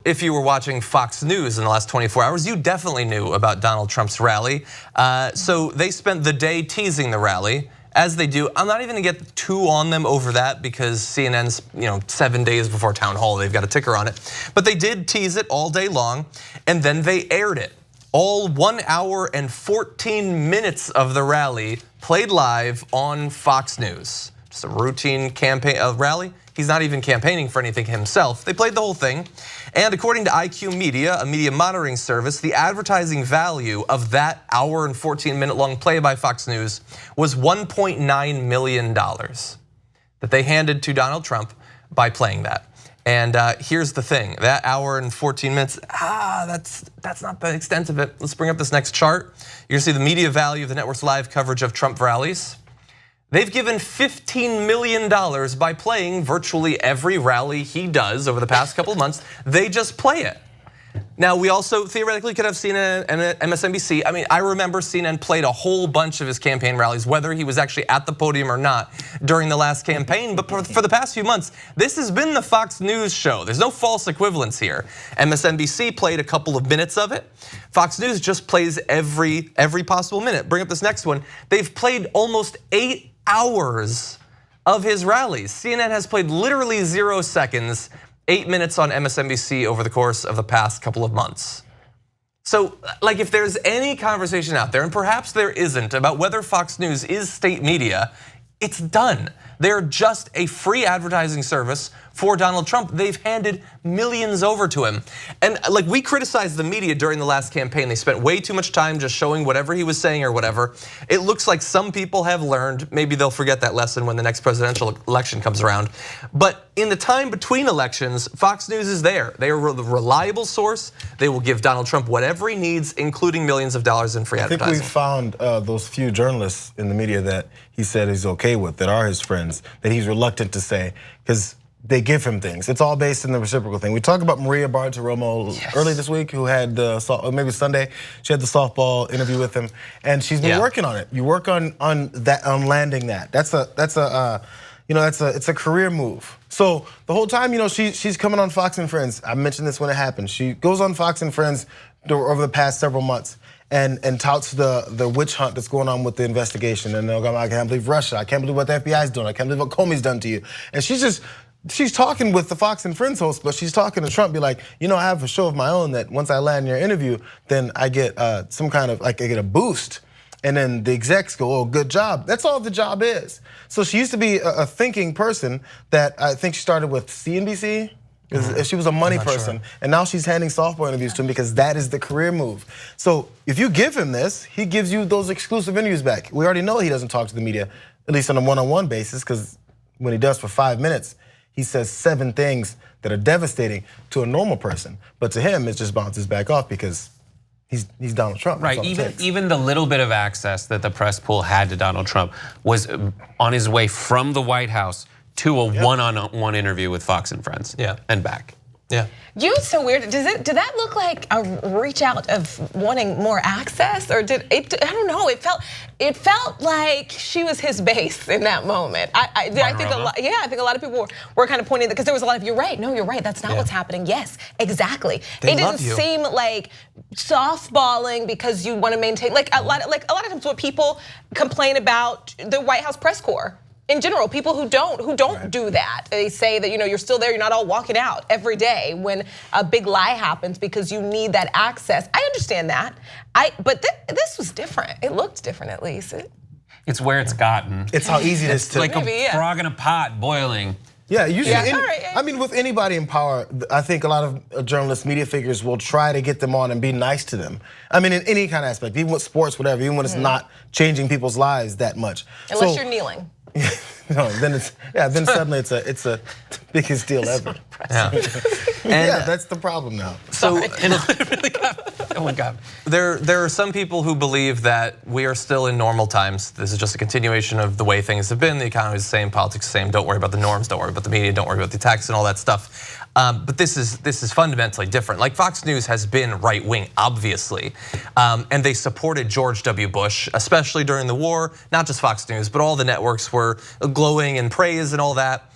If you were watching Fox News in the last 24 hours, you definitely knew about Donald Trump's rally. So they spent the day teasing the rally, as they do. I'm not even gonna get too on them over that because CNN's 7 days before town hall, they've got a ticker on it. But they did tease it all day long, and then they aired it. All 1 hour and 14 minutes of the rally played live on Fox News. Just a routine campaign rally. He's not even campaigning for anything himself. They played the whole thing. And according to IQ Media, a media monitoring service, the advertising value of that hour and 14-minute long play by Fox News was $1.9 million that they handed to Donald Trump by playing that. And here's the thing, that hour and 14 minutes, that's not the extent of it. Let's bring up this next chart. You're gonna see the media value of the network's live coverage of Trump rallies. They've given $15 million by playing virtually every rally he does over the past couple of months. They just play it. Now, we also theoretically could have CNN and MSNBC. I mean, I remember CNN played a whole bunch of his campaign rallies, whether he was actually at the podium or not during the last campaign. But for the past few months, this has been the Fox News show. There's no false equivalence here. MSNBC played a couple of minutes of it. Fox News just plays every possible minute. Bring up this next one. They've played almost 8 hours of his rallies. CNN has played literally 0 seconds, 8 minutes on MSNBC over the course of the past couple of months. So, like, if there's any conversation out there, and perhaps there isn't, about whether Fox News is state media, it's done. They're just a free advertising service for Donald Trump. They've handed millions over to him. And like, we criticized the media during the last campaign. They spent way too much time just showing whatever he was saying or whatever. It looks like some people have learned. Maybe they'll forget that lesson when the next presidential election comes around. But in the time between elections, Fox News is there. They are a reliable source. They will give Donald Trump whatever he needs, including millions of dollars in free advertising. I think we found those few journalists in the media that he said he's okay with, that are his friends, that he's reluctant to say, because they give him things. It's all based in the reciprocal thing. We talked about Maria Bartiromo early this week, who had maybe Sunday. She had the softball interview with him, and she's been working on it. You work on that, on landing that. It's a career move. So the whole time, she's coming on Fox and Friends. I mentioned this when it happened. She goes on Fox and Friends over the past several months and touts the witch hunt that's going on with the investigation. And they'll go, I can't believe Russia. I can't believe what the FBI's doing. I can't believe what Comey's done to you. And she's talking with the Fox and Friends host, but she's talking to Trump, be like, I have a show of my own that once I land your interview, then I get some kind of, I get a boost. And then the execs go, oh, good job. That's all the job is. So she used to be a thinking person that I think she started with CNBC. She was a money person, and now she's handing softball interviews to him because that is the career move. So if you give him this, he gives you those exclusive interviews back. We already know he doesn't talk to the media, at least on a one-on-one basis, because when he does for 5 minutes, he says 7 things that are devastating to a normal person. But to him, it just bounces back off because he's Donald Trump. Right, even the little bit of access that the press pool had to Donald Trump was on his way from the White House to a one-on-one interview with Fox and Friends, and back. It's so weird. Did that look like a reach out of wanting more access, or did it? I don't know. It felt like she was his base in that moment. I think a lot of people were kind of pointing because there was a lot of you're right. No, you're right. That's not what's happening. Yes, exactly. It didn't seem like softballing because you want to maintain a lot of times what people complain about the White House press corps. In general, people who don't do that, they say that you're still there, you're not all walking out every day when a big lie happens because you need that access. I understand that, but this was different. It looked different, at least. It's where it's gotten. It's how easy it is to like a frog in a pot boiling. Yeah, usually. I mean, with anybody in power, I think a lot of journalists, media figures will try to get them on and be nice to them. I mean, in any kind of aspect, even with sports, whatever, even when it's not changing people's lives that much. Unless you're kneeling. No, then suddenly it's a biggest deal ever. And that's the problem now. So, oh my God. There are some people who believe that we are still in normal times. This is just a continuation of the way things have been. The economy is the same, politics the same. Don't worry about the norms. Don't worry about the media. Don't worry about the attacks and all that stuff. But this is fundamentally different. Like, Fox News has been right wing, obviously, and they supported George W. Bush, especially during the war. Not just Fox News, but all the networks were glowing in praise and all that.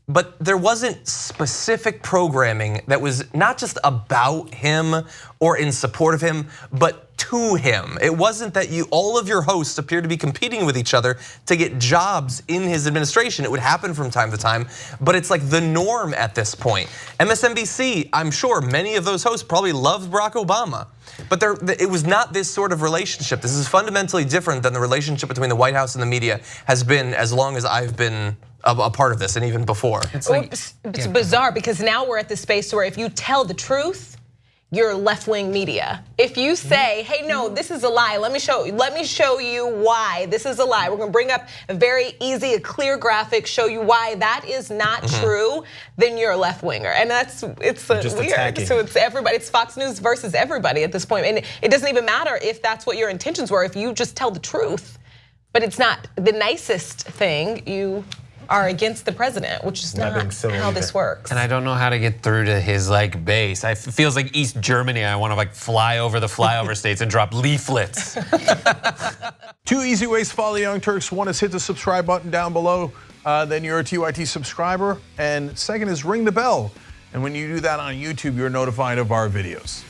but there wasn't specific programming that was not just about him or in support of him, but to him. It wasn't that all of your hosts appear to be competing with each other to get jobs in his administration. It would happen from time to time, but it's like the norm at this point. MSNBC, I'm sure many of those hosts probably loved Barack Obama. But it was not this sort of relationship. This is fundamentally different than the relationship between the White House and the media has been as long as I've been a part of this, and even before. It's bizarre because now we're at the space where if you tell the truth, you're left-wing media. If you say, hey, no, this is a lie, let me show you why this is a lie. We're gonna bring up a very easy, a clear graphic, show you why that is not true, then you're a left-winger. And it's just weird. attacking. So it's everybody, it's Fox News versus everybody at this point. And it doesn't even matter if that's what your intentions were, if you just tell the truth. But it's not the nicest thing, you are against the president, which is not how this works. And I don't know how to get through to his base. It feels like East Germany. I want to fly over the flyover states and drop leaflets. 2 easy ways to follow the Young Turks. One is hit the subscribe button down below, then you're a TYT subscriber. And second is ring the bell. And when you do that on YouTube, you're notified of our videos.